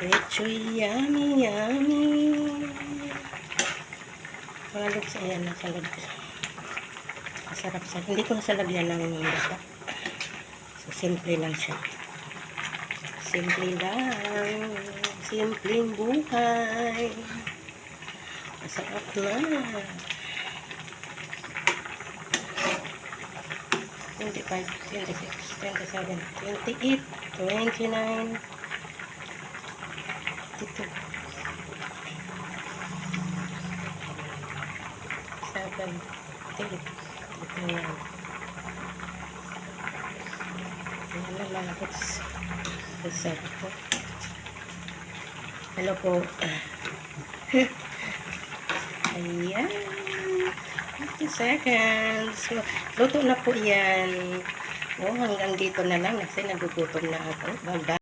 Lechoy yummy yummy. Mga lods, ayan na sa lods. Masarap sa. Hindi ko nasalagyan ng bata. So, simple lang siya. Simple lang. Simpleng buhay. Masarap na. 25, 26, 27, 28, 29, 32, 7, 8, 9. Ayan na mga kids. Reserve po. Hello po. Ayan. 50 seconds. So, luto na po yan. Oh, hanggang dito na lang kasi nagugutom na ako. Bye-bye.